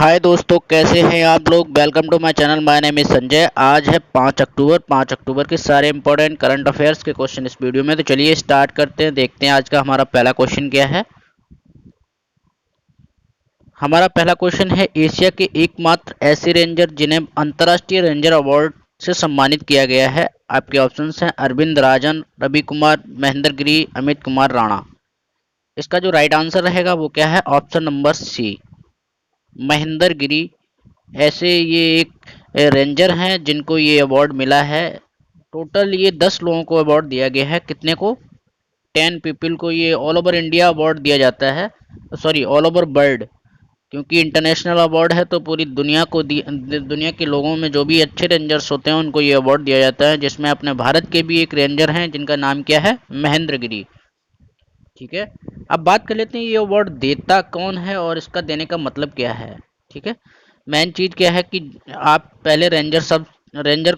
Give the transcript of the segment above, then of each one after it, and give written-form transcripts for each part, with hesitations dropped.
हाय दोस्तों, कैसे हैं आप लोग। Welcome to my channel. My name is Sanjay. आज है 5 अक्टूबर के सारे इंपॉर्टेंट करंट अफेयर्स के क्वेश्चन इस वीडियो में। तो चलिए स्टार्ट करते हैं, देखते हैं आज का हमारा पहला क्वेश्चन क्या है। हमारा पहला क्वेश्चन है, एशिया के एकमात्र ऐसे रेंजर जिन्हें अंतर्राष्ट्रीय रेंजर अवार्ड से सम्मानित किया गया है। आपके ऑप्शंस हैं अरविंद राजन, रवि कुमार, महेंद्र गिरी, अमित कुमार राणा। इसका जो राइट आंसर रहेगा वो क्या है, ऑप्शन नंबर सी, महेंद्र गिरी। ऐसे ये एक रेंजर हैं जिनको ये अवार्ड मिला है। टोटल ये 10 लोगों को अवार्ड दिया गया है। कितने को? 10 पीपल को ये ऑल ओवर इंडिया अवार्ड दिया जाता है, सॉरी ऑल ओवर वर्ल्ड, क्योंकि इंटरनेशनल अवार्ड है तो पूरी दुनिया को दुनिया के लोगों में जो भी अच्छे रेंजर्स होते हैं उनको ये अवार्ड दिया जाता है, जिसमें अपने भारत के भी एक रेंजर हैं जिनका नाम क्या है, महेंद्र गिरी। ठीक है, अब बात कर लेते हैं ये अवार्ड देता कौन है और इसका देने का मतलब क्या है। ठीक है, मेन चीज क्या है कि आप पहले रेंजर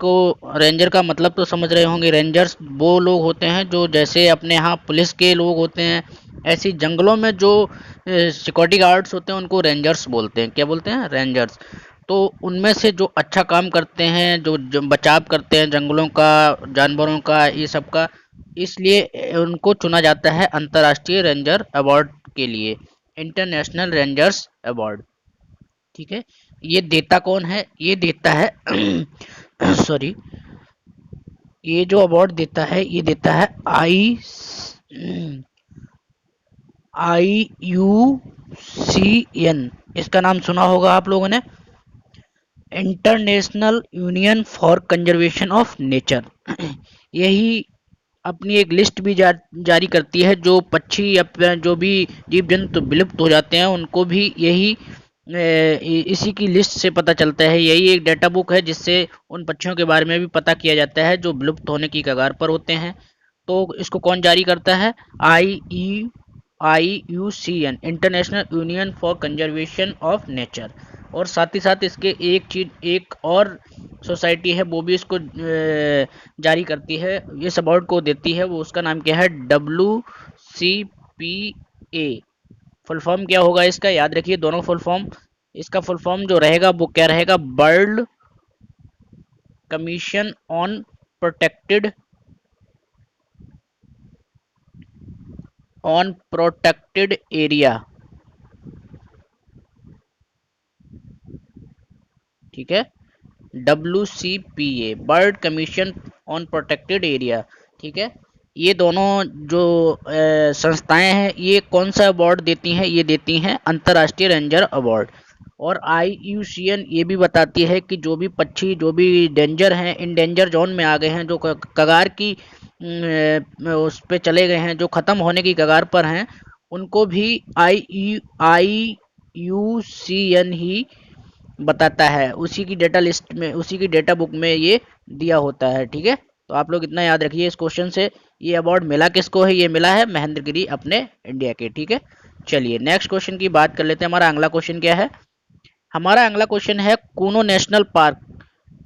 का मतलब तो समझ रहे होंगे। रेंजर्स वो लोग होते हैं जो जैसे अपने यहाँ पुलिस के लोग होते हैं, ऐसी जंगलों में जो सिक्योरिटी गार्ड्स होते हैं उनको रेंजर्स बोलते हैं। क्या बोलते हैं? रेंजर्स। तो उनमें से जो अच्छा काम करते हैं, जो बचाव करते हैं जंगलों का, जानवरों का, ये सब का, इसलिए उनको चुना जाता है अंतर्राष्ट्रीय रेंजर अवार्ड के लिए, इंटरनेशनल रेंजर्स अवार्ड। ठीक है, ये देता कौन है? ये देता है सॉरी, ये जो अवार्ड देता है ये देता है IUCN। इसका नाम सुना होगा आप लोगों ने, international union for conservation of nature. यही अपनी एक लिस्ट भी जारी करती है, जो पक्षी या जो भी जीव जंतु विलुप्त हो जाते हैं उनको भी यही इसी की लिस्ट से पता चलता है। यही एक डेटा बुक है जिससे उन पक्षियों के बारे में भी पता किया जाता है जो विलुप्त होने की कगार पर होते हैं। तो इसको कौन जारी करता है? IUCN, international union for conservation of nature. और साथ ही साथ इसके एक और सोसाइटी है वो भी इसको जारी करती है, इस अवार्ड को देती है। वो उसका नाम क्या है? WCPA। फुल फॉर्म क्या होगा इसका? याद रखिए दोनों फुल फॉर्म। इसका फुल फॉर्म जो रहेगा वो क्या रहेगा? World commission on protected area. ठीक है, WCPA, bird commission on protected area. ठीक है, ये दोनों जो संस्थाएं हैं ये कौन सा अवार्ड देती हैं? ये देती हैं अंतर्राष्ट्रीय रेंजर अवार्ड। और IUCN ये भी बताती है कि जो भी पक्षी जो भी डेंजर हैं, इन डेंजर जोन में आ गए हैं, जो कगार की उस पे चले गए हैं, जो ख़त्म होने की कगार पर हैं, उनको भी IUCN ही बताता है। उसी की डेटा लिस्ट में, उसी की डेटा बुक में ये दिया होता है। ठीक है, तो आप लोग इतना याद रखिए इस क्वेश्चन से। ये अवार्ड मिला किसको है? ये मिला है महेंद्र गिरी अपने इंडिया के। ठीक है, चलिए नेक्स्ट क्वेश्चन की बात कर लेते हैं। हमारा अगला क्वेश्चन क्या है? हमारा अगला क्वेश्चन है, Kuno national park.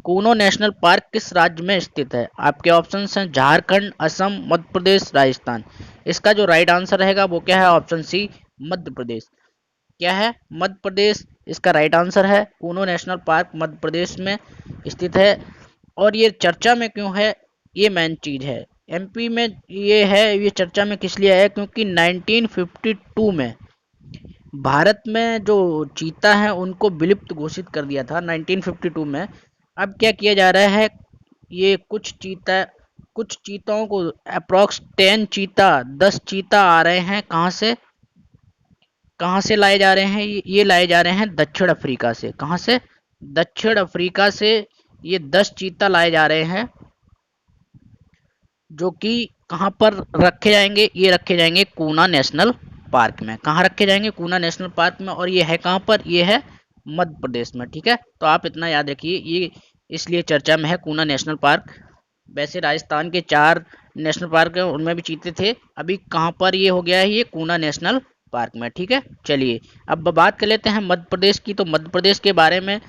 Kuno national park किस राज्य में स्थित है? आपके ऑप्शंस हैं झारखंड, असम, मध्य प्रदेश, राजस्थान। इसका जो राइट आंसर रहेगा वो क्या है? Option C, Madhya Pradesh. क्या है? मध्य प्रदेश इसका राइट आंसर है। कूनो नेशनल पार्क मध्य प्रदेश में स्थित है। और ये चर्चा में क्यों है? ये मेन चीज है। MP में ये है, ये चर्चा में किस लिए है? क्योंकि 1952 में भारत में जो चीता हैं उनको विलुप्त घोषित कर दिया था 1952 में। अब क्या किया जा रहा है? ये कुछ चीताओं को अप्रॉक्स 10 चीता आ रहे हैं। कहाँ से लाए जा रहे हैं? ये लाए जा रहे हैं दक्षिण अफ्रीका से। कहाँ से? दक्षिण अफ्रीका से ये 10 चीता लाए जा रहे हैं, जो कि कहाँ पर रखे जाएंगे? ये रखे जाएंगे कूना नेशनल पार्क में। कहाँ रखे जाएंगे? कूना नेशनल पार्क में। और ये है कहाँ पर? ये है मध्य प्रदेश में। ठीक है, तो आप इतना याद रखिए, ये इसलिए चर्चा में है कूना नेशनल पार्क। वैसे राजस्थान के 4 नेशनल पार्क हैं, उनमें भी चीते थे। अभी कहाँ पर ये हो गया है? ये कूना नेशनल पार्क में। ठीक है, चलिए अब बात कर लेते हैं मध्य प्रदेश की। तो मध्य प्रदेश के बारे में,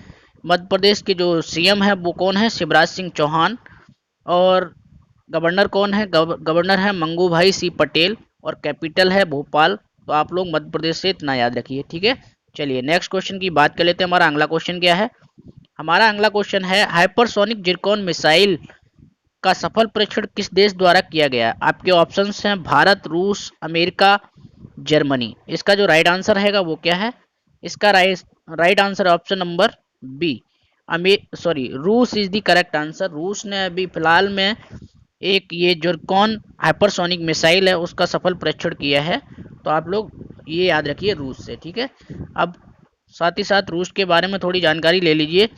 मध्य प्रदेश के जो CM है वो कौन है? शिवराज सिंह चौहान। और गवर्नर कौन है? गवर्नर है मंगू भाई सी पटेल। और कैपिटल है भोपाल। तो आप लोग मध्य प्रदेश से इतना याद रखिए। ठीक है, चलिए नेक्स्ट क्वेश्चन की बात कर लेते हैं। हमारा अगला क्वेश्चन क्या है? हमारा अगला क्वेश्चन है हाइपरसोनिक जिरकॉन मिसाइल का सफल परीक्षण किस देश द्वारा किया गया? आपके ऑप्शंस हैं भारत, रूस, अमेरिका, जर्मनी। इसका जो राइट आंसर हैगा वो क्या है? इसका right answer option number B, रूस इज द करेक्ट आंसर। रूस ने अभी फिलहाल में एक ये जिरकॉन हाइपरसोनिक मिसाइल है उसका सफल परीक्षण किया है। तो आप लोग ये याद रखिए रूस से, ठीक है। अब साथ ही साथ रूस के बारे में थोड़ी जानकारी ले लीजिए।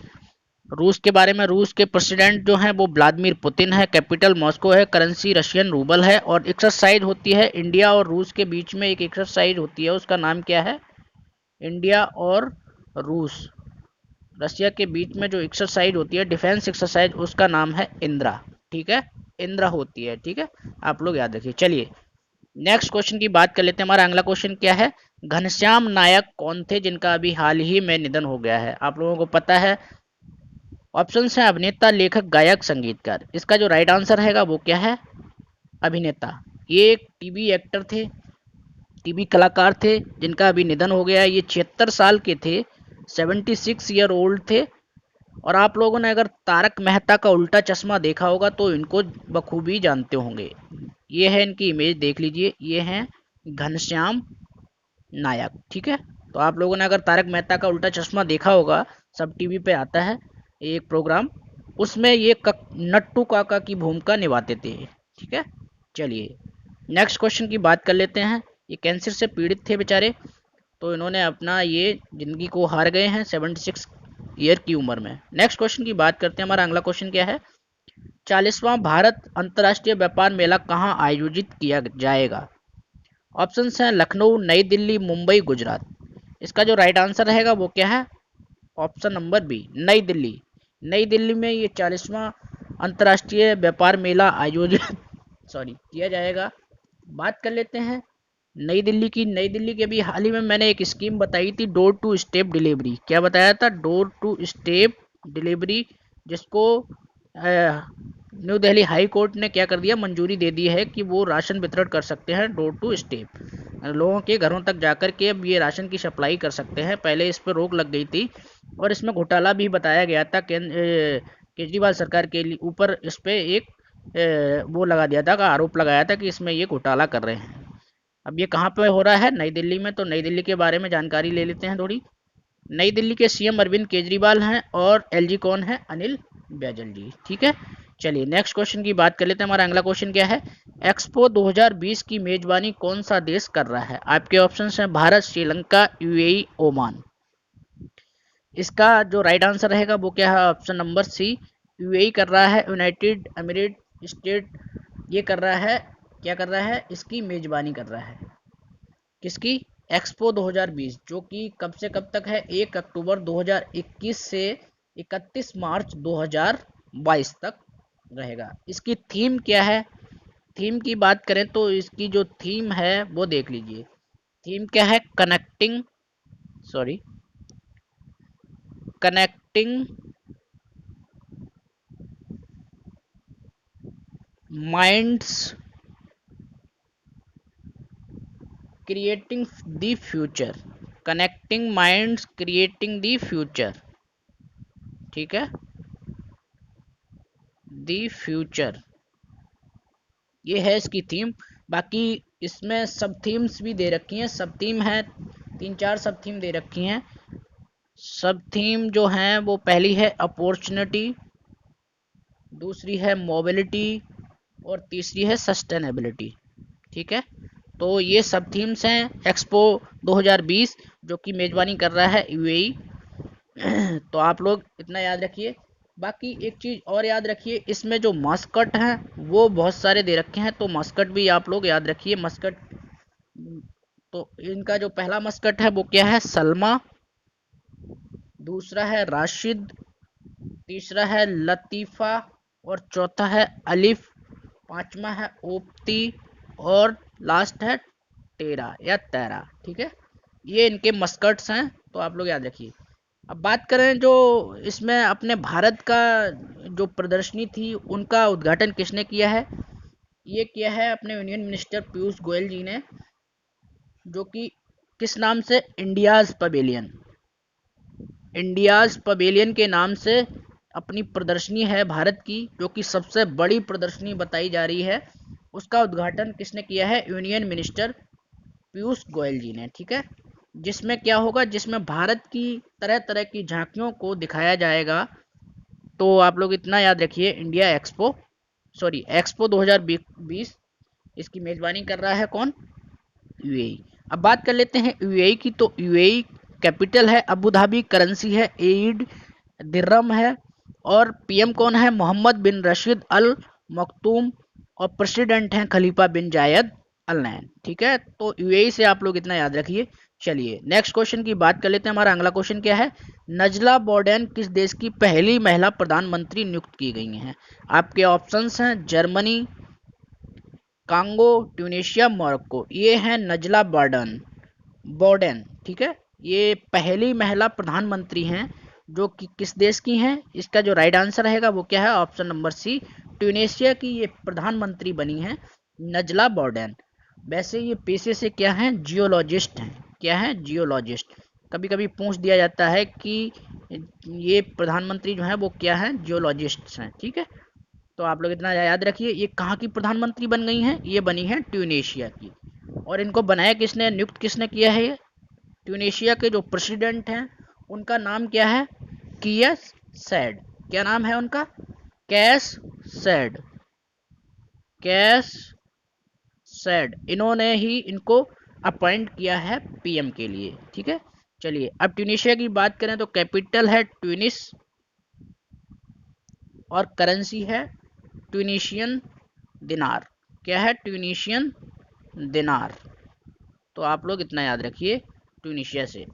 रूस के बारे में, रूस के प्रेसिडेंट जो हैं वो व्लादिमीर पुतिन है, कैपिटल मॉस्को है, करेंसी रशियन रूबल है, और एक्सरसाइज होती है इंडिया और रूस के बीच में, एक एक्सरसाइज होती है उसका नाम क्या है? इंडिया और रूस, रशिया के बीच में जो एक्सरसाइज होती है डिफेंस एक्सरसाइज, उसका नाम है इंद्रा, ठीक है। इंद्रा होती है, ठीक है, आप लोग याद रखिए। चलिए नेक्स्ट क्वेश्चन की बात कर लेते हैं। हमारा अगला क्वेश्चन क्या है? घनश्याम नायक कौन थे जिनका अभी हाल ही में निधन हो गया है? आप लोगों को पता है। ऑप्शन है अभिनेता, लेखक, गायक, संगीतकार। इसका जो राइट आंसर हैगा वो क्या है? अभिनेता। ये एक टीवी एक्टर थे, टीवी कलाकार थे जिनका अभी निधन हो गया है। ये 76 साल के थे, 76 ईयर ओल्ड थे। और आप लोगों ने अगर तारक मेहता का उल्टा चश्मा देखा होगा तो इनको बखूबी जानते होंगे। ये है इनकी इमेज, देख लीजिए, ये हैं घनश्याम नायक, ठीक है। तो आप लोगों ने अगर तारक मेहता का उल्टा चश्मा देखा होगा, सब टीवी पे आता है एक प्रोग्राम, उसमें ये नट्टू काका की भूमिका निभाते थे, ठीक है। चलिए नेक्स्ट क्वेश्चन की बात कर लेते हैं। ये कैंसर से पीड़ित थे बेचारे, तो इन्होंने अपना ये जिंदगी को हार गए हैं 76 ईयर की उम्र में। नेक्स्ट क्वेश्चन की बात करते हैं। हमारा अगला क्वेश्चन क्या है? 40वां भारत अंतर्राष्ट्रीय व्यापार मेला कहाँ आयोजित किया जाएगा? ऑप्शंस हैं लखनऊ, नई दिल्ली, मुंबई, गुजरात। इसका जो राइट आंसर रहेगा वो क्या है? ऑप्शन नंबर बी, नई दिल्ली। नई दिल्ली में ये 40वां अंतर्राष्ट्रीय व्यापार मेला आयोजित किया जाएगा। बात कर लेते हैं नई दिल्ली की। नई दिल्ली के भी हाल ही में मैंने एक स्कीम बताई थी, डोर टू स्टेप डिलीवरी। क्या बताया था? डोर टू स्टेप डिलीवरी, जिसको न्यू दिल्ली हाई कोर्ट ने क्या कर दिया, मंजूरी दे दी है कि वो राशन वितरण कर सकते हैं डोर टू स्टेप, लोगों के घरों तक जाकर के अब ये राशन की सप्लाई कर सकते हैं। पहले इस पर रोक लग गई थी और इसमें घोटाला भी बताया गया था। केजरीवाल सरकार के ऊपर इस पर एक वो लगा दिया था, का आरोप लगाया था कि इसमें ये घोटाला कर रहे हैं। अब ये कहाँ पे हो रहा है? नई दिल्ली में। तो नई दिल्ली के बारे में जानकारी ले लेते हैं थोड़ी। नई दिल्ली के सीएम अरविंद केजरीवाल हैं और एलजी कौन है? अनिल बैजल जी, ठीक है। चलिए नेक्स्ट क्वेश्चन की बात कर लेते हैं। हमारा अगला क्वेश्चन क्या है? एक्सपो 2020 की मेजबानी कौन सा देश कर रहा है? आपके ऑप्शंस हैं भारत, श्रीलंका, यूएई, ओमान। इसका जो राइट आंसर रहेगा वो क्या है? ऑप्शन नंबर सी, यूएई कर रहा है, यूनाइटेड अमीरेट स्टेट। ये कर रहा है, क्या कर रहा है? इसकी मेजबानी कर रहा है। किसकी? एक्सपो 2020, जो कि कब से कब तक है? 1 अक्टूबर 2021 से 31 मार्च 2022 तक रहेगा। इसकी थीम क्या है? थीम की बात करें तो इसकी जो थीम है वो देख लीजिए। थीम क्या है? Connecting minds creating the future. Connecting minds creating the future, ठीक है, द फ्यूचर, ये है इसकी थीम। बाकी इसमें सब थीम्स भी दे रखी हैं, सब थीम है, 3-4 सब थीम दे रखी हैं। सब थीम जो हैं वो पहली है अपॉर्चुनिटी, दूसरी है मोबिलिटी, और तीसरी है सस्टेनेबिलिटी, ठीक है। तो ये सब थीम्स हैं एक्सपो 2020, जो कि मेजबानी कर रहा है यूएई। तो आप लोग इतना याद रखिए। बाकी एक चीज़ और याद रखिए, इसमें जो मस्कट हैं वो बहुत सारे दे रखे हैं, तो मस्कट भी आप लोग याद रखिए। मस्कट, तो इनका जो पहला मस्कट है वो क्या है? सलमा, दूसरा है राशिद, तीसरा है लतीफ़ा, और चौथा है अलिफ, पांचवा है ओप्ती, और लास्ट है टेरा या तैरा, ठीक है। ये इनके मस्कट्स हैं, तो आप लोग याद रखिए। अब बात करें जो इसमें अपने भारत का जो प्रदर्शनी थी उनका उद्घाटन किसने किया है? ये किया है अपने यूनियन मिनिस्टर पीयूष गोयल जी ने, जो कि किस नाम से? India's pavilion. इंडियाज पवेलियन के नाम से अपनी प्रदर्शनी है भारत की, जो कि सबसे बड़ी प्रदर्शनी बताई जा रही है। उसका उद्घाटन किसने किया है? यूनियन मिनिस्टर पीयूष गोयल जी ने। ठीक है, जिसमें क्या होगा? जिसमें भारत की तरह तरह की झांकियों को दिखाया जाएगा। तो आप लोग इतना याद रखिए, इंडिया एक्सपो, सॉरी एक्सपो 2020, इसकी मेजबानी कर रहा है कौन? यूएई। अब बात कर लेते हैं यूएई की। तो यूएई कैपिटल है अबू धाबी, करेंसी है एड दिर्हम है, और पीएम कौन है? मोहम्मद बिन रशीद अल मखतूम, और प्रेसिडेंट हैं खलीफा बिन जायद अल नहयान। ठीक है, तो यूएई से आप लोग इतना याद रखिए। चलिए नेक्स्ट क्वेश्चन की बात कर लेते हैं। हमारा अगला क्वेश्चन क्या है? नजला बोर्डेन किस देश की पहली महिला प्रधानमंत्री नियुक्त की गई हैं? आपके ऑप्शंस हैं जर्मनी, कांगो, ट्यूनेशिया, मोरक्को। ये है नजला बोर्डेन। ठीक है, ये पहली महिला प्रधानमंत्री हैं जो कि किस देश की हैं? इसका जो राइट आंसर रहेगा वो क्या है? ऑप्शन नंबर सी, ट्यूनेशिया की ये प्रधानमंत्री बनी है नजला बोर्डेन। वैसे ये पेशे से क्या हैं? जियोलॉजिस्ट हैं। क्या है? जियोलॉजिस्ट। कभी कभी पूछ दिया जाता है कि ये प्रधानमंत्री जो है वो क्या है? जियोलॉजिस्ट हैं। ठीक है, तो आप लोग इतना याद रखिए। ये कहाँ की प्रधानमंत्री बन गई हैं? ये बनी है ट्यूनेशिया की। और इनको बनाया किसने, नियुक्त किसने किया है? ये ट्यूनेशिया के जो प्रेसिडेंट हैं उनका नाम क्या है? कियस सैड। क्या नाम है उनका? कैस सैड। कैस सैड, इन्होंने ही इनको अपॉइंट किया है पीएम के लिए। ठीक है, चलिए अब ट्यूनेशिया की बात करें तो कैपिटल है ट्यूनिस, और करेंसी है ट्यूनीशियन दिनार। क्या है? ट्यूनीशियन दिनार। तो आप लोग इतना याद रखिए ट्यूनीशिया से।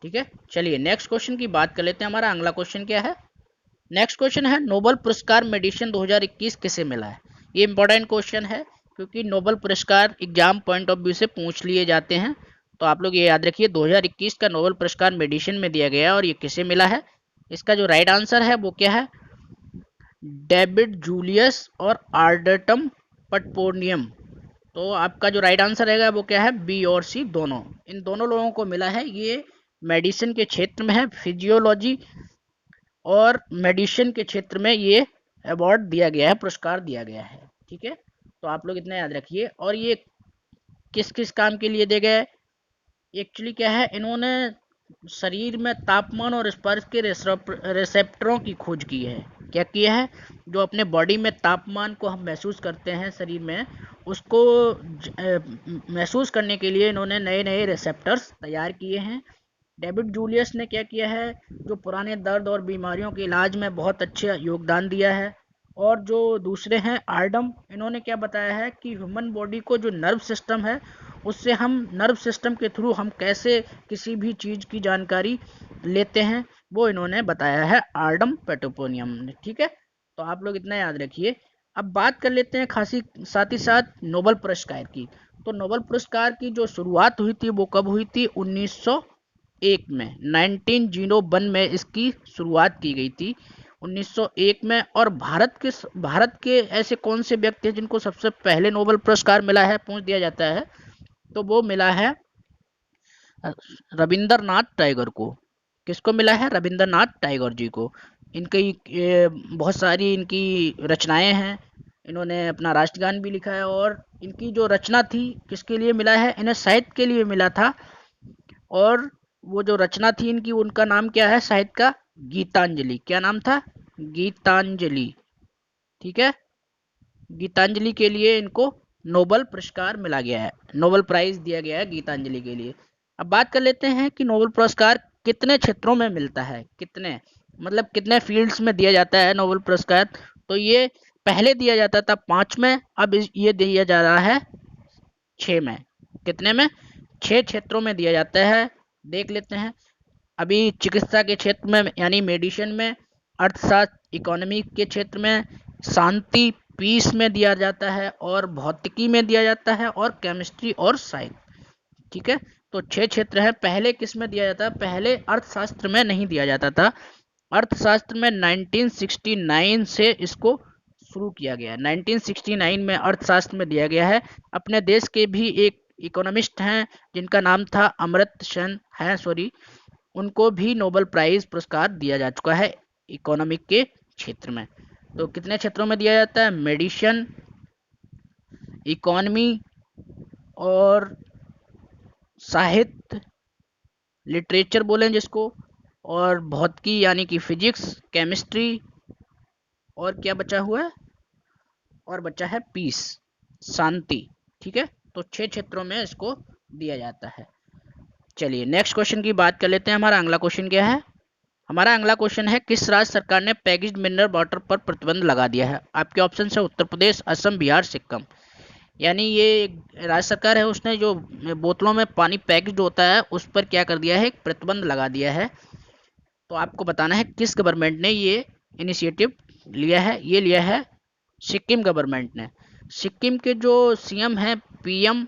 ठीक है, चलिए नेक्स्ट क्वेश्चन की बात कर लेते हैं। हमारा अगला क्वेश्चन क्या है? नेक्स्ट क्वेश्चन है नोबेल पुरस्कार मेडिसिन 2021 किसे मिला है? ये इंपॉर्टेंट क्वेश्चन है क्योंकि नोबेल पुरस्कार एग्जाम पॉइंट ऑफ व्यू से पूछ लिए जाते हैं। तो आप लोग ये याद रखिए 2021 का नोबेल पुरस्कार मेडिसिन में दिया गया है, और ये किसे मिला है? इसका जो राइट आंसर है वो क्या है? डेविड जूलियस और आर्डटम पटपोनियम। तो आपका जो राइट आंसर रहेगा वो क्या है? बी और सी दोनों, इन दोनों लोगों को मिला है। ये मेडिसिन के क्षेत्र में है, फिजियोलॉजी और मेडिसिन के क्षेत्र में ये अवार्ड दिया गया है, पुरस्कार दिया गया है। ठीक है, तो आप लोग इतना याद रखिए। और ये किस किस काम के लिए दिए गए? एक्चुअली क्या है, इन्होंने शरीर में तापमान और स्पर्श के रिसेप्टरों की खोज की है। क्या किया है? जो अपने बॉडी में तापमान को हम महसूस करते हैं शरीर में, उसको महसूस करने के लिए इन्होंने नए नए रिसेप्टर्स तैयार किए हैं। डेविड जूलियस ने क्या किया है? जो पुराने दर्द और बीमारियों के इलाज में बहुत अच्छा योगदान दिया है। और जो दूसरे हैं आर्डम, इन्होंने क्या बताया है कि ह्यूमन बॉडी को जो नर्व सिस्टम है, उससे हम नर्व सिस्टम के थ्रू हम कैसे किसी भी चीज़ की जानकारी लेते हैं, वो इन्होंने बताया है आर्डम पेटोपोनियम ने। ठीक है, तो आप लोग इतना याद रखिए। अब बात कर लेते हैं खासी साथ ही साथ नोबेल पुरस्कार की। तो नोबेल पुरस्कार की जो शुरुआत हुई थी वो कब हुई थी? 1901 में, 1901 में इसकी शुरुआत की गई थी, 1901 में। और भारत के ऐसे कौन से व्यक्ति हैं जिनको सबसे पहले नोबेल पुरस्कार मिला है, पूछ दिया जाता है, तो वो मिला है रविंद्रनाथ टैगोर को। किसको मिला है? रविंद्रनाथ टैगोर जी को। इनकी बहुत सारी इनकी रचनाएं हैं, इन्होंने अपना राष्ट्रगान भी लिखा है। और इनकी जो रचना थी किसके लिए मिला है? इन्हें साहित्य के लिए मिला था। और वो जो रचना थी इनकी, उनका नाम क्या है साहित्य का? गीतांजलि। क्या नाम था? गीतांजलि। ठीक है, गीतांजलि के लिए इनको नोबेल पुरस्कार मिला गया है, नोबेल प्राइज दिया गया है गीतांजलि के लिए। अब बात कर लेते हैं कि नोबेल पुरस्कार कितने क्षेत्रों में मिलता है, कितने मतलब कितने फील्ड्स में दिया जाता है नोबेल पुरस्कार। तो ये पहले दिया जाता था 5 में, अब ये दिया जा रहा है 6 में। कितने में? 6 क्षेत्रों में दिया जाता है। देख लेते हैं। अभी चिकित्सा के क्षेत्र में यानी मेडिसिन में, अर्थशास्त्र इकोनॉमी के क्षेत्र में, शांति पीस में दिया जाता है, और भौतिकी में दिया जाता है, और केमिस्ट्री और साइंस। ठीक है, तो 6 क्षेत्र है। पहले किस में दिया जाता है? पहले अर्थशास्त्र में नहीं दिया जाता था। अर्थशास्त्र में 1969 से इसको शुरू किया गया है। 1969 में अर्थशास्त्र में दिया गया है। अपने देश के भी एक इकोनॉमिस्ट हैं जिनका नाम था अमर्त्य सेन है, सॉरी, उनको भी नोबेल प्राइज पुरस्कार दिया जा चुका है इकोनॉमिक के क्षेत्र में। तो कितने क्षेत्रों में दिया जाता है? मेडिसिन, इकोनॉमी और साहित्य, लिटरेचर बोलें जिसको, और भौतिकी यानी कि फिजिक्स, केमिस्ट्री, और क्या बचा हुआ है? और बचा है पीस, शांति। ठीक है, तो 6 क्षेत्रों में इसको दिया जाता है। चलिए नेक्स्ट क्वेश्चन की बात कर लेते हैं। हमारा अगला क्वेश्चन क्या है? हमारा अगला क्वेश्चन है, किस राज्य सरकार ने पैकेज्ड मिनरल वाटर पर प्रतिबंध लगा दिया है? आपके ऑप्शन है उत्तर प्रदेश, असम, बिहार, सिक्किम। यानी ये राज्य सरकार है, उसने जो बोतलों में पानी पैकेज्ड होता है उस पर क्या कर दिया है? एक प्रतिबंध लगा दिया है। तो आपको बताना है किस गवर्नमेंट ने ये इनिशिएटिव लिया है। ये लिया है सिक्किम गवर्नमेंट ने। सिक्किम के जो सीएम हैं पीएम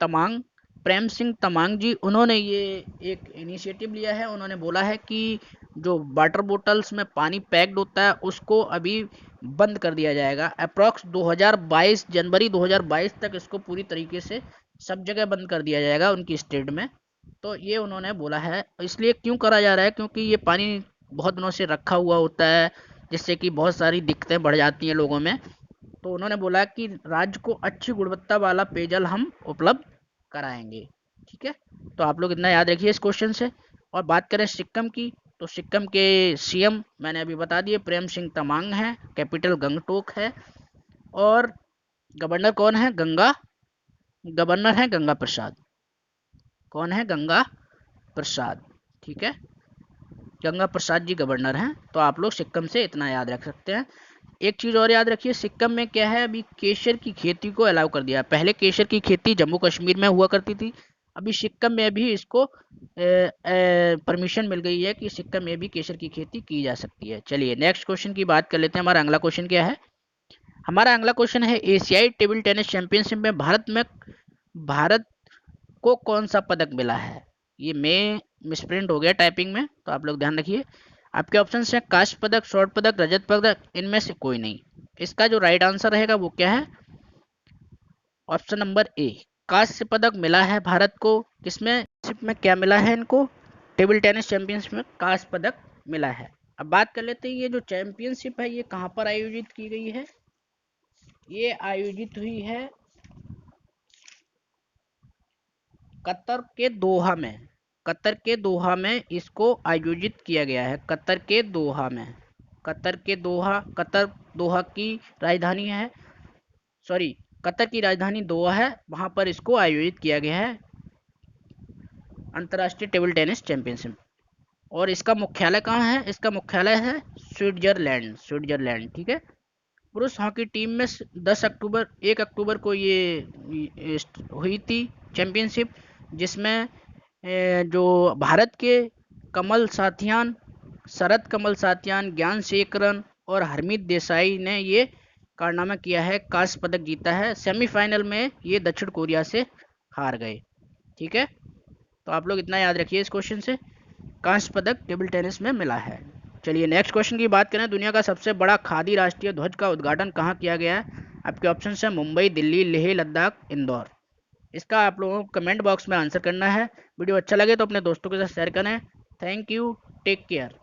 तमांग, प्रेम सिंह तमांग जी, उन्होंने ये एक इनिशिएटिव लिया है। उन्होंने बोला है कि जो वाटर बोतल्स में पानी पैक्ड होता है उसको अभी बंद कर दिया जाएगा। अप्रॉक्स 2022 जनवरी 2022 तक इसको पूरी तरीके से सब जगह बंद कर दिया जाएगा उनकी स्टेट में। तो ये उन्होंने बोला है। इसलिए क्यों करा जा रहा है? क्योंकि ये पानी बहुत दिनों से रखा हुआ होता है, जिससे कि बहुत सारी दिक्कतें बढ़ जाती हैं लोगों में। तो उन्होंने बोला कि राज्य को अच्छी गुणवत्ता वाला पेयजल हम उपलब्ध कराएंगे। ठीक है, तो आप लोग इतना याद रखिए इस क्वेश्चन से। और बात करें सिक्किम की, तो सिक्किम के सीएम मैंने अभी बता दिए, प्रेम सिंह तमांग है, कैपिटल गंगटोक है, और गवर्नर कौन है? गवर्नर है गंगा प्रसाद। कौन है? गंगा प्रसाद। ठीक है, गंगा प्रसाद जी गवर्नर हैं। तो आप लोग सिक्किम से इतना याद रख सकते हैं। एक चीज़ और याद रखिए, सिक्किम में क्या है, अभी केसर की खेती को अलाउ कर दिया। पहले केसर की खेती जम्मू कश्मीर में हुआ करती थी, अभी सिक्किम में भी इसको परमिशन मिल गई है कि सिक्किम में भी केसर की खेती की जा सकती है। चलिए नेक्स्ट क्वेश्चन की बात कर लेते हैं। हमारा अगला क्वेश्चन क्या है? हमारा अगला क्वेश्चन है, एशियाई टेबल टेनिस चैंपियनशिप में भारत को कौन सा पदक मिला है? ये मैं मिसप्रिंट हो गया टाइपिंग में, तो आप लोग ध्यान रखिए। आपके ऑप्शन है कांस्य पदक, स्वर्ण पदक, रजत पदक, इनमें से कोई नहीं। इसका जो राइट आंसर रहेगा वो क्या है? ऑप्शन नंबर ए, कांस्य पदक मिला है भारत को। किसमें में क्या मिला है इनको? टेबल टेनिस चैंपियनशिप में कांस्य पदक मिला है। अब बात कर लेते हैं, ये जो चैंपियनशिप है ये कहाँ पर आयोजित की गई है? ये आयोजित हुई है कतर के दोहा में। कतर के दोहा में इसको आयोजित किया गया है। कतर के दोहा में, कतर के दोहा, कतर दोहा की राजधानी है, सॉरी, कतर की राजधानी दोहा है, वहां पर इसको आयोजित किया गया है अंतर्राष्ट्रीय टेबल टेनिस चैंपियनशिप। और इसका मुख्यालय कहाँ है? इसका मुख्यालय है स्विट्जरलैंड, स्विट्जरलैंड। ठीक है, पुरुष हॉकी टीम में 1 अक्टूबर को ये हुई थी चैंपियनशिप, जिसमें जो भारत के कमल साथियान, शरद कमल साथियान, ज्ञान शेखरन और हरमीत देसाई ने ये कारनामा किया है, कांस्य पदक जीता है। सेमीफाइनल में ये दक्षिण कोरिया से हार गए। ठीक है, तो आप लोग इतना याद रखिए इस क्वेश्चन से, कांस्य पदक टेबल टेनिस में मिला है। चलिए नेक्स्ट क्वेश्चन की बात करें, दुनिया का सबसे बड़ा खादी राष्ट्रीय ध्वज का उद्घाटन कहाँ किया गया है? आपके ऑप्शन है मुंबई, दिल्ली, लेह लद्दाख, इंदौर। इसका आप लोगों को कमेंट बॉक्स में आंसर करना है। वीडियो अच्छा लगे तो अपने दोस्तों के साथ शेयर करें। Thank you, take care.